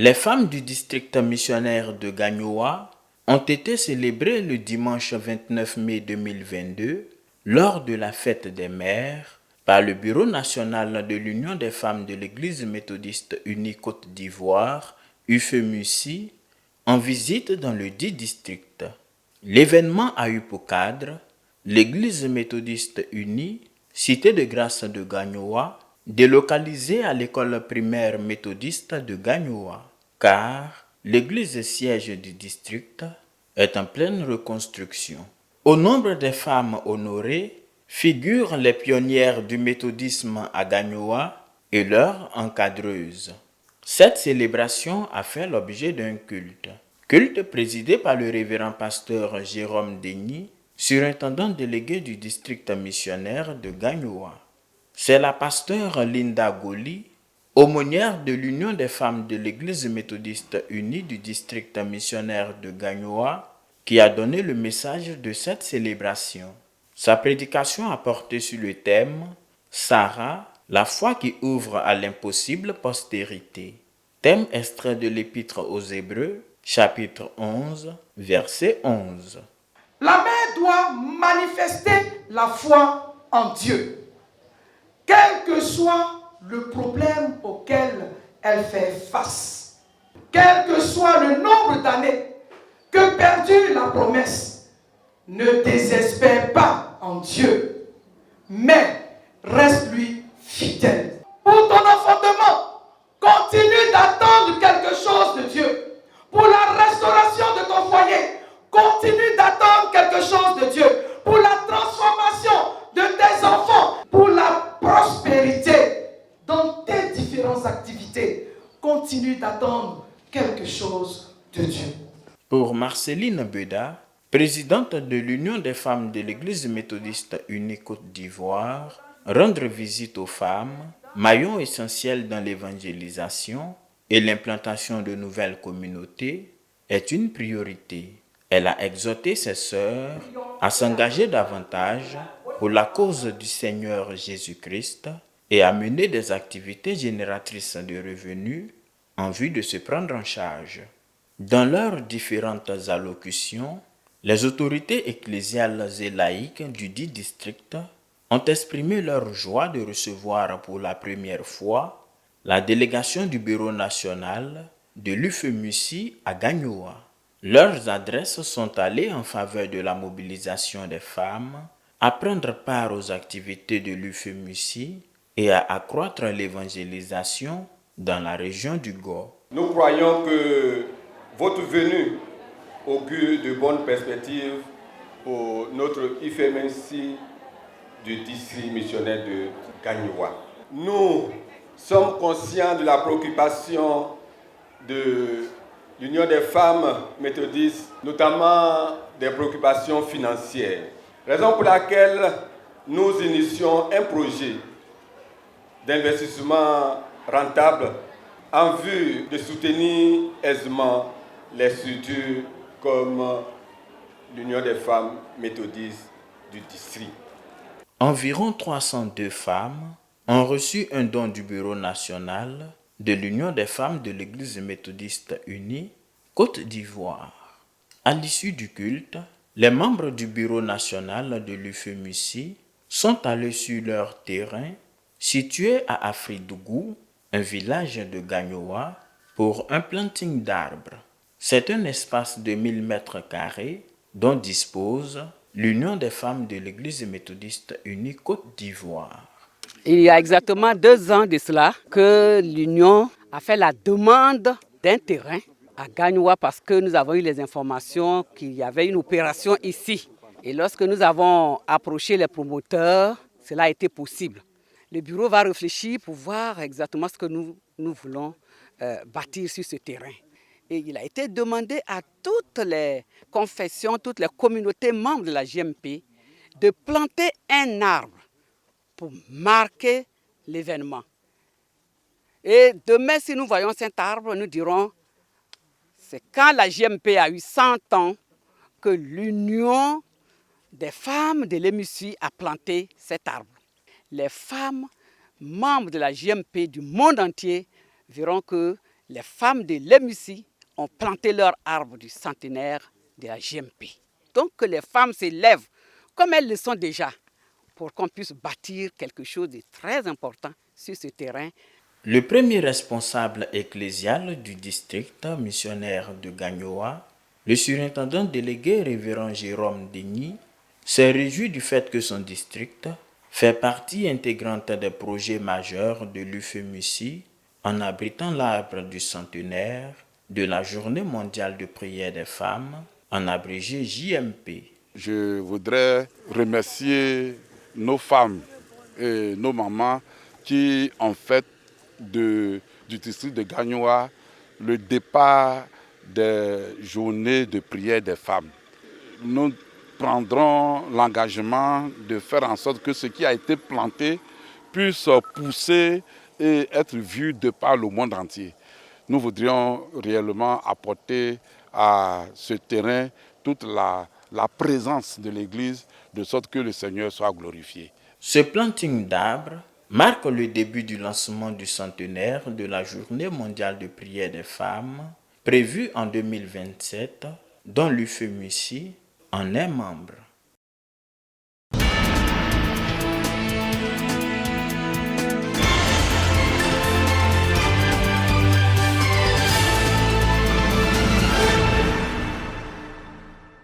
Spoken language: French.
Les femmes du district missionnaire de Gagnoa ont été célébrées le dimanche 29 mai 2022 lors de la fête des mères par le Bureau national de l'Union des femmes de l'Église méthodiste unie Côte d'Ivoire, UFEMUSI, en visite dans le dit district. L'événement a eu pour cadre l'Église méthodiste unie, cité de grâce de Gagnoa, délocalisée à l'école primaire méthodiste de Gagnoa, car l'église siège du district est en pleine reconstruction. Au nombre des femmes honorées figurent les pionnières du méthodisme à Gagnoa et leurs encadreuses. Cette célébration a fait l'objet d'un culte présidé par le révérend pasteur Jérôme Denis, surintendant délégué du district missionnaire de Gagnoa. C'est la pasteure Linda Goli, aumônière de l'Union des femmes de l'Église méthodiste unie du district missionnaire de Gagnoa, qui a donné le message de cette célébration. Sa prédication a porté sur le thème « Sarah, la foi qui ouvre à l'impossible postérité ». Thème extrait de l'Épître aux Hébreux, chapitre 11, verset 11. La mère doit manifester la foi en Dieu, quel que soit le problème auquel elle fait face, quel que soit le nombre d'années que perdue la promesse. Ne désespère pas en Dieu, mais reste-lui fidèle. Pour ton enfantement, continue d'attendre quelque chose de Dieu. Pour la restauration de ton foyer, continue d'attendre quelque chose de Dieu. Pour la transformation de tes enfants, pour la prospérité dans tes différentes activités, continue d'attendre quelque chose de Dieu. Pour Marceline Beda, présidente de l'Union des femmes de l'Église méthodiste unie Côte d'Ivoire, rendre visite aux femmes, maillon essentiel dans l'évangélisation et l'implantation de nouvelles communautés, est une priorité. Elle a exhorté ses sœurs à s'engager davantage pour la cause du Seigneur Jésus-Christ et à mener des activités génératrices de revenus en vue de se prendre en charge. Dans leurs différentes allocutions, les autorités ecclésiales et laïques du dit district ont exprimé leur joie de recevoir pour la première fois la délégation du Bureau national de l'UFEMUSI à Gagnoa. Leurs adresses sont allées en faveur de la mobilisation des femmes, à prendre part aux activités de l'UFEMUSI et à accroître l'évangélisation dans la région du Go. Nous croyons que votre venue augure de bonnes perspectives pour notre IFEMUSI du district missionnaire de Gagnoa. Nous sommes conscients de la préoccupation de l'Union des femmes méthodistes, notamment des préoccupations financières. Raison pour laquelle nous initions un projet d'investissement rentable en vue de soutenir aisément les structures comme l'Union des femmes méthodistes du district. Environ 302 femmes ont reçu un don du Bureau national de l'Union des femmes de l'Église méthodiste unie Côte d'Ivoire. À l'issue du culte, les membres du Bureau national de l'UFEMUSI sont allés sur leur terrain situé à Afridougou, un village de Gagnoa, pour un planting d'arbres. C'est un espace de 1000 m² dont dispose l'Union des femmes de l'Église méthodiste unie Côte d'Ivoire. Il y a exactement 2 ans de cela que l'Union a fait la demande d'un terrain à Gagnoa parce que nous avons eu les informations qu'il y avait une opération ici. Et lorsque nous avons approché les promoteurs, cela a été possible. Le bureau va réfléchir pour voir exactement ce que nous voulons bâtir sur ce terrain. Et il a été demandé à toutes les confessions, toutes les communautés membres de la JMP de planter un arbre pour marquer l'événement. Et demain, si nous voyons cet arbre, nous dirons, c'est quand la JMP a eu 100 ans que l'Union des femmes de l'EMUSI a planté cet arbre. Les femmes membres de la JMP du monde entier verront que les femmes de l'EMUCI ont planté leur arbre du centenaire de la GMP. Donc que les femmes s'élèvent comme elles le sont déjà pour qu'on puisse bâtir quelque chose de très important sur ce terrain. Le premier responsable ecclésial du district missionnaire de Gagnoa, le surintendant délégué révérend Jérôme Denis, s'est réjoui du fait que son district fait partie intégrante des projets majeurs de l'UFEMUCI en abritant l'arbre du centenaire de la Journée mondiale de prière des femmes, en abrégé JMP. Je voudrais remercier nos femmes et nos mamans qui ont fait du district de Gagnoa le départ des journées de prière des femmes. Nous prendrons l'engagement de faire en sorte que ce qui a été planté puisse pousser et être vu de par le monde entier. Nous voudrions réellement apporter à ce terrain toute la présence de l'Église, de sorte que le Seigneur soit glorifié. Ce planting d'arbres marque le début du lancement du centenaire de la Journée mondiale de prière des femmes, prévue en 2027, dont l'UFEMUCI en est membre.